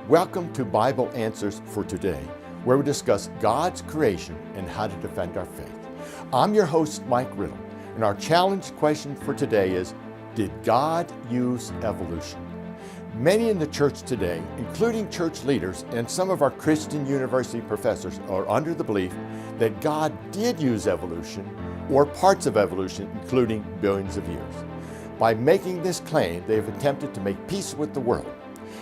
Welcome to Bible Answers for Today, where we discuss God's creation and how to defend our faith. I'm your host, Mike Riddle, and our challenge question for today is, did God use evolution? Many in the church today, including church leaders and some of our Christian university professors, are under the belief that God did use evolution or parts of evolution, including billions of years. By making this claim, they have attempted to make peace with the world.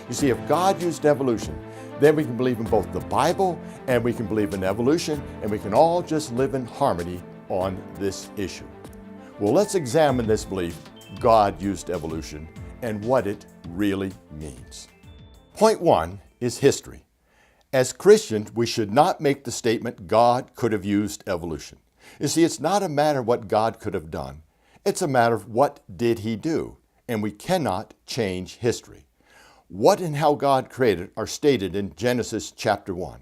You see, if God used evolution, then we can believe in both the Bible and we can believe in evolution, and we can all just live in harmony on this issue. Well, let's examine this belief, God used evolution, and what it really means. Point one is history. As Christians, we should not make the statement God could have used evolution. You see, it's not a matter of what God could have done. It's a matter of what did He do, and we cannot change history. What and how God created are stated in Genesis chapter 1.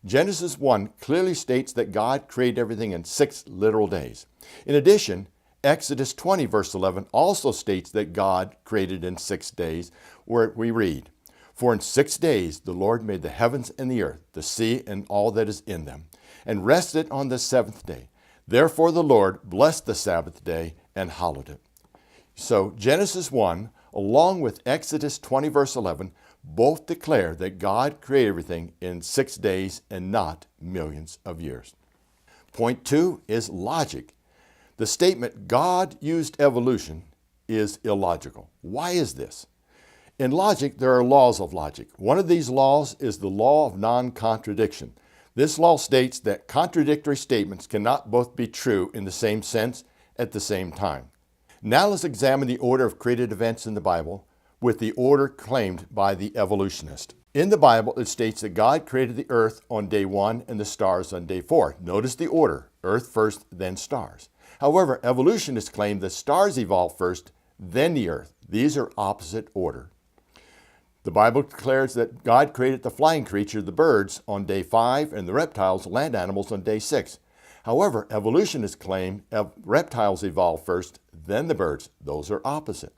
Genesis 1 clearly states that God created everything in 6 literal days. In addition, Exodus 20 verse 11 also states that God created in 6 days, where we read, "For in 6 days the Lord made the heavens and the earth, the sea and all that is in them, and rested on the 7th day. Therefore the Lord blessed the Sabbath day and hallowed it." So Genesis 1, along with Exodus 20 verse 11, both declare that God created everything in 6 days and not millions of years. Point 2 is logic. The statement God used evolution is illogical. Why is this? In logic, there are laws of logic. One of these laws is the law of non-contradiction. This law states that contradictory statements cannot both be true in the same sense at the same time. Now let's examine the order of created events in the Bible with the order claimed by the evolutionist. In the Bible, it states that God created the earth on day 1 and the stars on day 4. Notice the order, earth first, then stars. However, evolutionists claim that stars evolved first, then the earth. These are opposite order. The Bible declares that God created the flying creature, the birds, on day 5, and the reptiles, land animals, on day 6. However, evolutionists claim reptiles evolved first, then the birds. Those are opposite.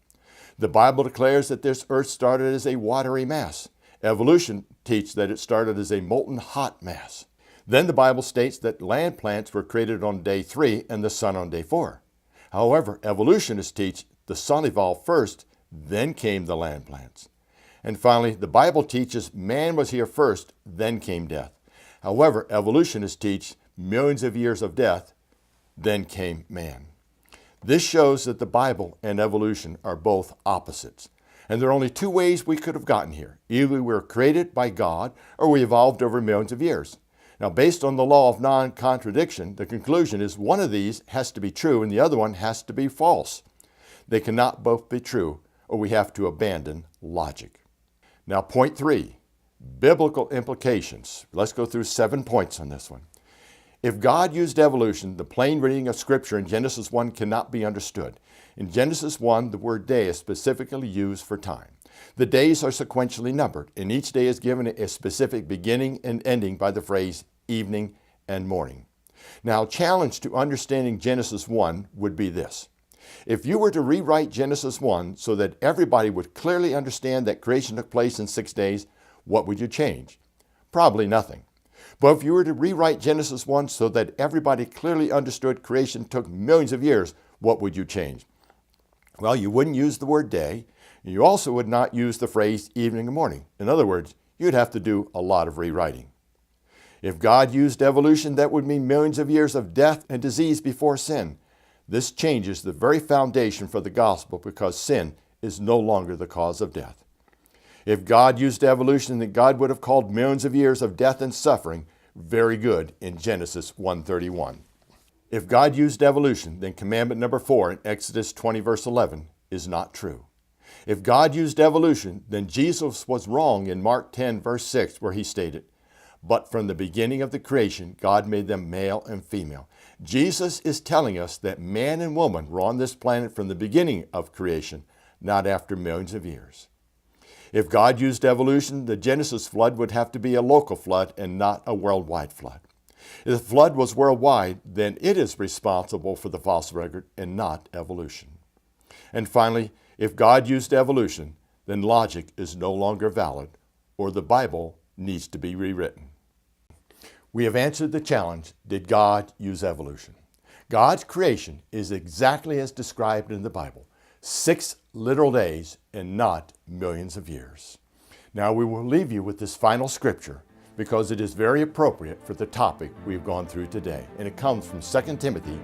The Bible declares that this earth started as a watery mass. Evolution teaches that it started as a molten hot mass. Then the Bible states that land plants were created on day 3 and the sun on day 4. However, evolutionists teach the sun evolved first, then came the land plants. And finally, the Bible teaches man was here first, then came death. However, evolutionists teach millions of years of death, then came man. This shows that the Bible and evolution are both opposites. And there are only 2 ways we could have gotten here. Either we were created by God or we evolved over millions of years. Now, based on the law of non-contradiction, the conclusion is one of these has to be true and the other one has to be false. They cannot both be true, or we have to abandon logic. Now, point 3, biblical implications. Let's go through 7 points on this one. If God used evolution, the plain reading of Scripture in Genesis 1 cannot be understood. In Genesis 1, the word day is specifically used for time. The days are sequentially numbered, and each day is given a specific beginning and ending by the phrase evening and morning. Now, challenge to understanding Genesis 1 would be this. If you were to rewrite Genesis 1 so that everybody would clearly understand that creation took place in 6 days, what would you change? Probably nothing. But if you were to rewrite Genesis 1 so that everybody clearly understood creation took millions of years, what would you change? Well, you wouldn't use the word day. You also would not use the phrase evening and morning. In other words, you'd have to do a lot of rewriting. If God used evolution, that would mean millions of years of death and disease before sin. This changes the very foundation for the gospel because sin is no longer the cause of death. If God used evolution, then God would have called millions of years of death and suffering very good in Genesis 1:31. If God used evolution, then commandment number 4 in Exodus 20 verse 11 is not true. If God used evolution, then Jesus was wrong in Mark 10 verse 6 where he stated, "But from the beginning of the creation, God made them male and female." Jesus is telling us that man and woman were on this planet from the beginning of creation, not after millions of years. If God used evolution, the Genesis flood would have to be a local flood and not a worldwide flood. If the flood was worldwide, then it is responsible for the fossil record and not evolution. And finally, if God used evolution, then logic is no longer valid or the Bible needs to be rewritten. We have answered the challenge, did God use evolution? God's creation is exactly as described in the Bible, 6 literal days and not millions of years. Now we will leave you with this final scripture because it is very appropriate for the topic we've gone through today, and it comes from 2 Timothy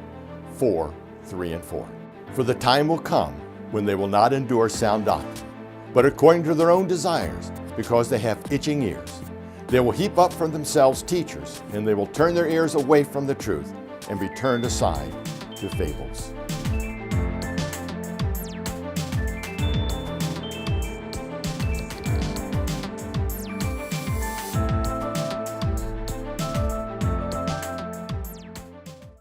4:3-4. For the time will come when they will not endure sound doctrine, but according to their own desires, because they have itching ears. They will heap up for themselves teachers, and they will turn their ears away from the truth and be turned aside to fables.